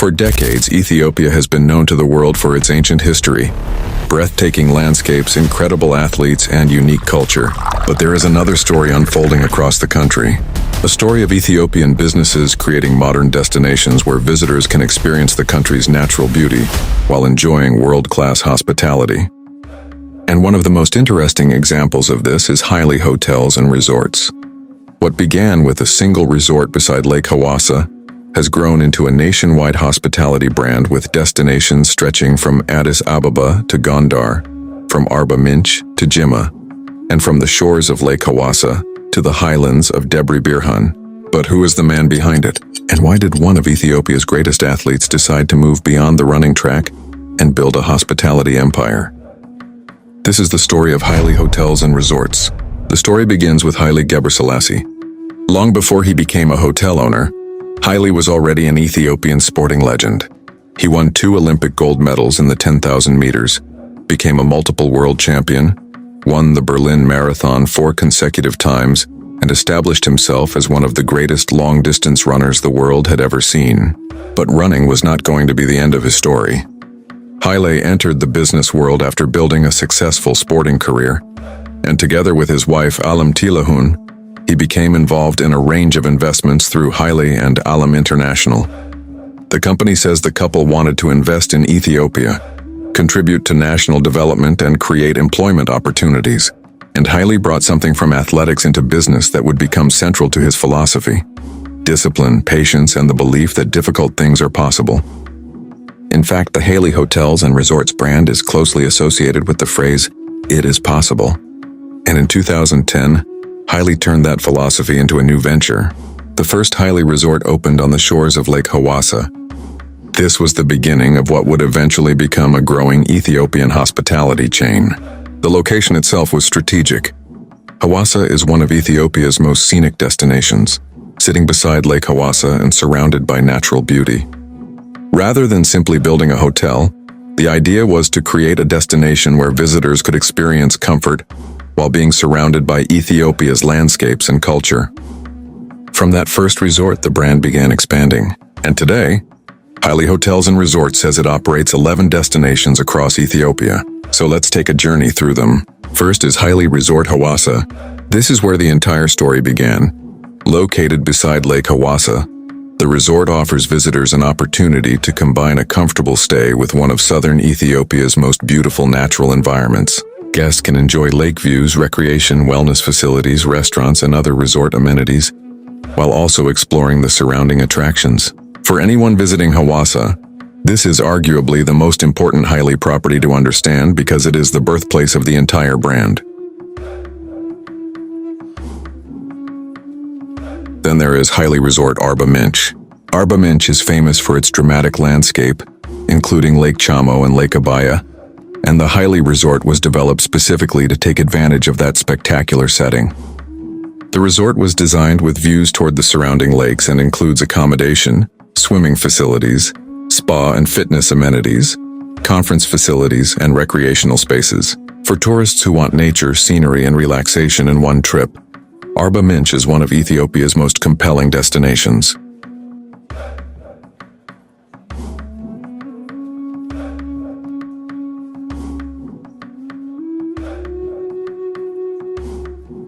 For decades, Ethiopia has been known to the world for its ancient history, breathtaking landscapes, incredible athletes, and unique culture. But there is another story unfolding across the country. A story of Ethiopian businesses creating modern destinations where visitors can experience the country's natural beauty while enjoying world-class hospitality. And one of the most interesting examples of this is Haile Hotels and Resorts. What began with a single resort beside Lake Hawassa has grown into a nationwide hospitality brand with destinations stretching from Addis Ababa to Gondar, from Arba Minch to Jimma, and from the shores of Lake Hawassa to the highlands of Debre Birhan. But who is the man behind it? And why did one of Ethiopia's greatest athletes decide to move beyond the running track and build a hospitality empire? This is the story of Haile Hotels and Resorts. The story begins with Haile Gebrselassie. Long before he became a hotel owner, Haile was already an Ethiopian sporting legend. He won 2 Olympic gold medals in the 10,000 meters, became a multiple world champion, won the Berlin Marathon 4 consecutive times, and established himself as one of the greatest long-distance runners the world had ever seen. But running was not going to be the end of his story. Haile entered the business world after building a successful sporting career, and together with his wife Alam Tilahun, he became involved in a range of investments through Haile and Alam International. The company says the couple wanted to invest in Ethiopia, contribute to national development, and create employment opportunities. And Haile brought something from athletics into business that would become central to his philosophy: discipline, patience, and the belief that difficult things are possible. In fact, the Haile Hotels and Resorts brand is closely associated with the phrase, "It is possible." And in 2010, Haile turned that philosophy into a new venture. The first Haile resort opened on the shores of Lake Hawassa. This was the beginning of what would eventually become a growing Ethiopian hospitality chain. The location itself was strategic. Hawassa is one of Ethiopia's most scenic destinations, sitting beside Lake Hawassa and surrounded by natural beauty. Rather than simply building a hotel, the idea was to create a destination where visitors could experience comfort while being surrounded by Ethiopia's landscapes and culture. From that first resort, the brand began expanding, and today, Haile Hotels and Resorts says it operates 11 destinations across Ethiopia. So let's take a journey through them. First is Haile Resort Hawassa. This is where the entire story began. Located beside Lake Hawassa, the resort offers visitors an opportunity to combine a comfortable stay with one of southern Ethiopia's most beautiful natural environments. Guests can enjoy lake views, recreation, wellness facilities, restaurants, and other resort amenities, while also exploring the surrounding attractions. For anyone visiting Hawassa, this is arguably the most important Haile property to understand because it is the birthplace of the entire brand. Then there is Haile Resort Arba Minch. Arba Minch is famous for its dramatic landscape, including Lake Chamo and Lake Abaya, and the Haile Resort was developed specifically to take advantage of that spectacular setting. The resort was designed with views toward the surrounding lakes and includes accommodation, swimming facilities, spa and fitness amenities, conference facilities, and recreational spaces. For tourists who want nature, scenery, and relaxation in one trip, Arba Minch is one of Ethiopia's most compelling destinations.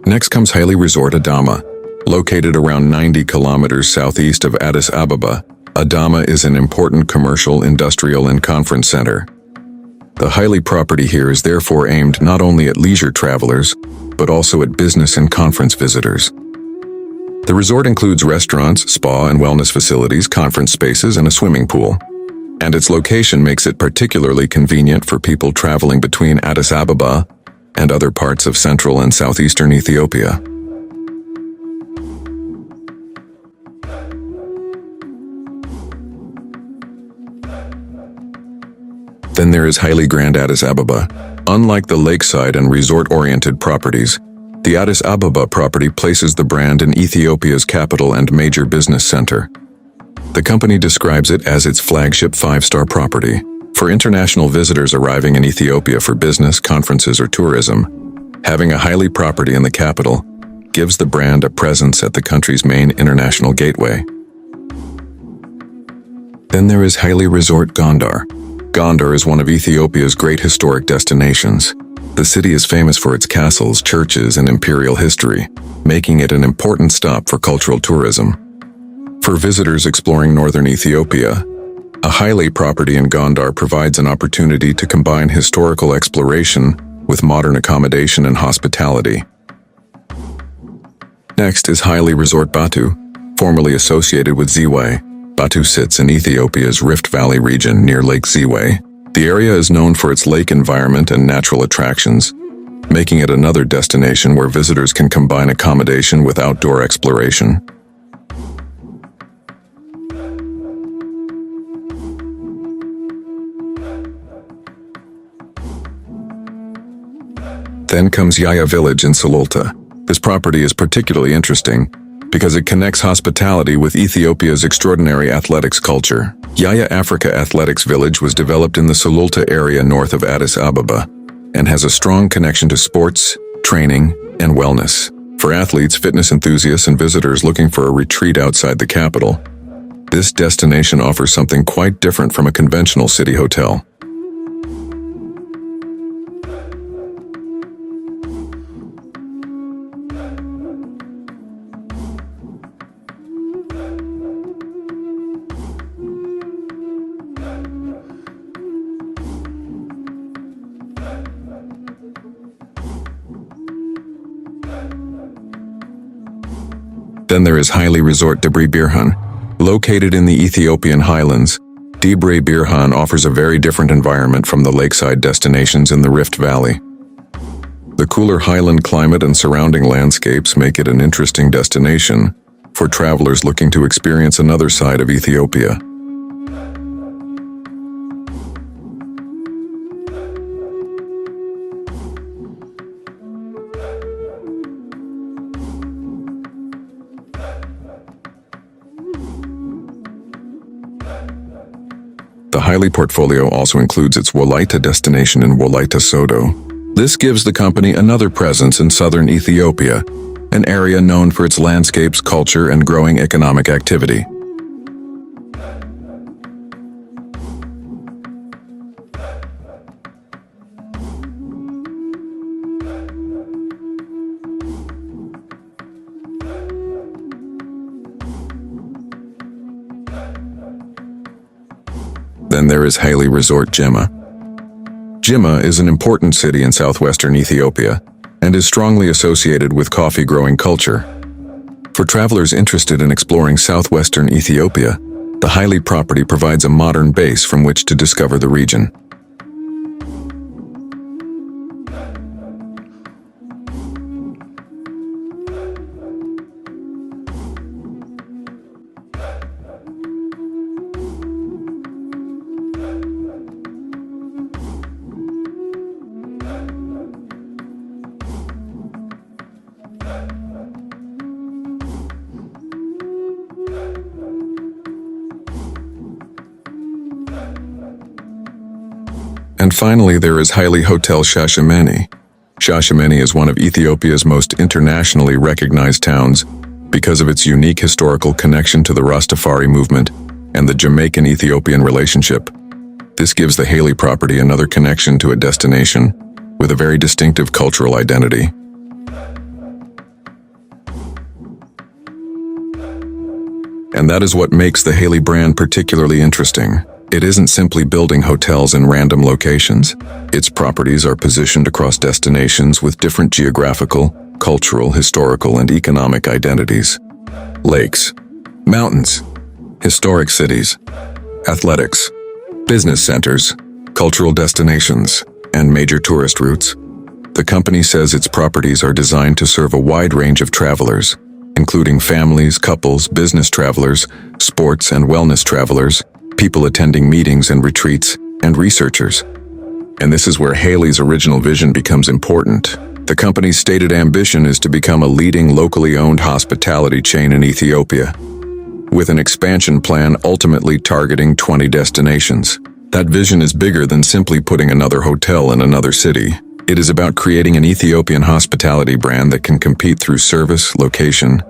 Next comes Haile Resort Adama. Located around 90 kilometers southeast of Addis Ababa, Adama is an important commercial, industrial, and conference center. The Haile property here is therefore aimed not only at leisure travelers, but also at business and conference visitors. The resort includes restaurants, spa and wellness facilities, conference spaces, and a swimming pool. And its location makes it particularly convenient for people traveling between Addis Ababa and other parts of central and southeastern Ethiopia. Then there is Haile Grand Addis Ababa. Unlike the lakeside and resort-oriented properties, the Addis Ababa property places the brand in Ethiopia's capital and major business center. The company describes it as its flagship 5-star property. For international visitors arriving in Ethiopia for business, conferences, or tourism, having a Haile property in the capital gives the brand a presence at the country's main international gateway. Then there is Haile Resort Gondar. Gondar is one of Ethiopia's great historic destinations. The city is famous for its castles, churches, and imperial history, making it an important stop for cultural tourism. For visitors exploring northern Ethiopia, a Haile property in Gondar provides an opportunity to combine historical exploration with modern accommodation and hospitality. Next is Haile Resort Batu, formerly associated with Ziwe. Batu sits in Ethiopia's Rift Valley region near Lake Ziwe. The area is known for its lake environment and natural attractions, making it another destination where visitors can combine accommodation with outdoor exploration. Then comes Yaya Village in Sululta. This property is particularly interesting because it connects hospitality with Ethiopia's extraordinary athletics culture. Yaya Africa Athletics Village was developed in the Sululta area north of Addis Ababa and has a strong connection to sports, training, and wellness. For athletes, fitness enthusiasts, and visitors looking for a retreat outside the capital, this destination offers something quite different from a conventional city hotel. Then there is Haile Resort Debre Birhan. Located in the Ethiopian highlands, Debre Birhan offers a very different environment from the lakeside destinations in the Rift Valley. The cooler highland climate and surrounding landscapes make it an interesting destination for travelers looking to experience another side of Ethiopia. The Haile portfolio also includes its Wolaita destination in Wolaita Sodo. This gives the company another presence in southern Ethiopia, an area known for its landscapes, culture, and growing economic activity. Then there is Haile Resort Jimma. Jimma is an important city in southwestern Ethiopia and is strongly associated with coffee-growing culture. For travelers interested in exploring southwestern Ethiopia, the Haile property provides a modern base from which to discover the region. And finally, there is Haile Hotel Shashemene. Shashemene is one of Ethiopia's most internationally recognized towns because of its unique historical connection to the Rastafari movement and the Jamaican-Ethiopian relationship. This gives the Haile property another connection to a destination with a very distinctive cultural identity. And that is what makes the Haile brand particularly interesting. It isn't simply building hotels in random locations. Its properties are positioned across destinations with different geographical, cultural, historical, and economic identities. Lakes, mountains, historic cities, athletics, business centers, cultural destinations, and major tourist routes. The company says its properties are designed to serve a wide range of travelers, including families, couples, business travelers, sports and wellness travelers, people attending meetings and retreats, and researchers. And this is where Haile's original vision becomes important. The company's stated ambition is to become a leading locally owned hospitality chain in Ethiopia, with an expansion plan ultimately targeting 20 destinations. That vision is bigger than simply putting another hotel in another city. It is about creating an Ethiopian hospitality brand that can compete through service, location,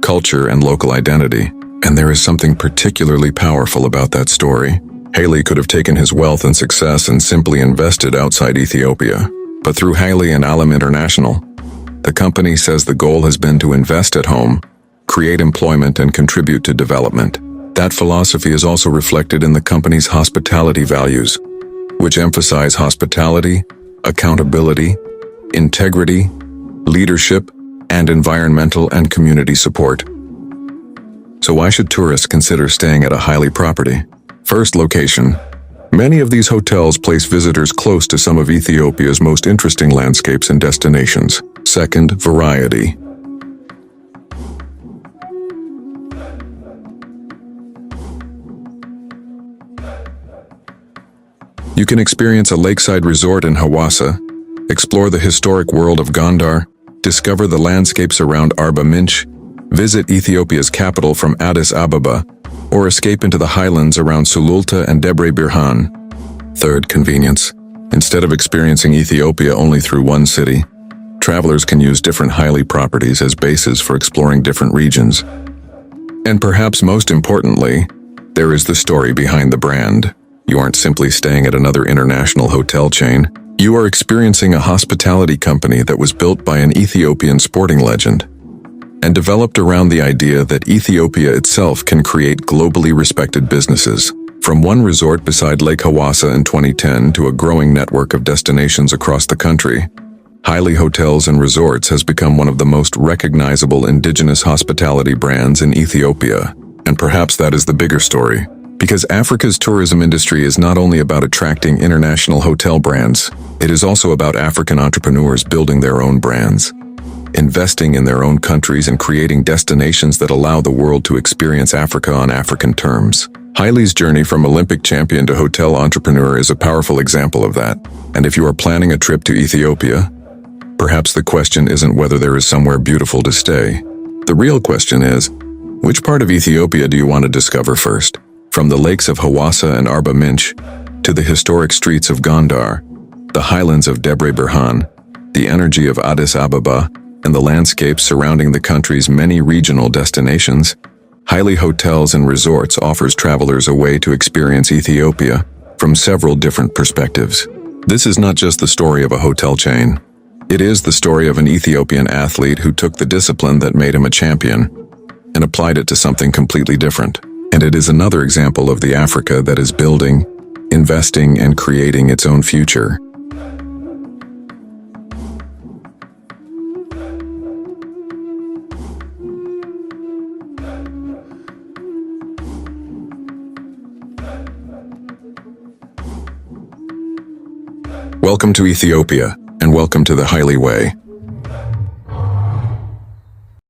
culture, and local identity. And there is something particularly powerful about that story. Haile could have taken his wealth and success and simply invested outside Ethiopia. But through Haile and Alam International, the company says the goal has been to invest at home, create employment, and contribute to development. That philosophy is also reflected in the company's hospitality values, which emphasize hospitality, accountability, integrity, leadership, and environmental and community support. So why should tourists consider staying at a Haile property? First, location. Many of these hotels place visitors close to some of Ethiopia's most interesting landscapes and destinations. Second, variety. You can experience a lakeside resort in Hawassa, explore the historic world of Gondar, discover the landscapes around Arba Minch, visit Ethiopia's capital from Addis Ababa, or escape into the highlands around Sululta and Debre Birhan. Third, convenience. Instead of experiencing Ethiopia only through one city, travelers can use different Haile properties as bases for exploring different regions. And perhaps most importantly, there is the story behind the brand. You aren't simply staying at another international hotel chain. You are experiencing a hospitality company that was built by an Ethiopian sporting legend and developed around the idea that Ethiopia itself can create globally respected businesses. From one resort beside Lake Hawassa in 2010 to a growing network of destinations across the country, Haile Hotels and Resorts has become one of the most recognizable indigenous hospitality brands in Ethiopia. And perhaps that is the bigger story. Because Africa's tourism industry is not only about attracting international hotel brands, it is also about African entrepreneurs building their own brands, investing in their own countries, and creating destinations that allow the world to experience Africa on African terms. Haile's journey from Olympic champion to hotel entrepreneur is a powerful example of that. And if you are planning a trip to Ethiopia, perhaps the question isn't whether there is somewhere beautiful to stay. The real question is, which part of Ethiopia do you want to discover first? From the lakes of Hawassa and Arba Minch, to the historic streets of Gondar, the highlands of Debre Birhan, the energy of Addis Ababa, and the landscapes surrounding the country's many regional destinations, Haile Hotels and Resorts offers travelers a way to experience Ethiopia from several different perspectives. This is not just the story of a hotel chain. It is the story of an Ethiopian athlete who took the discipline that made him a champion and applied it to something completely different. And it is another example of the Africa that is building, investing, and creating its own future. Welcome to Ethiopia, and welcome to the Haile Way.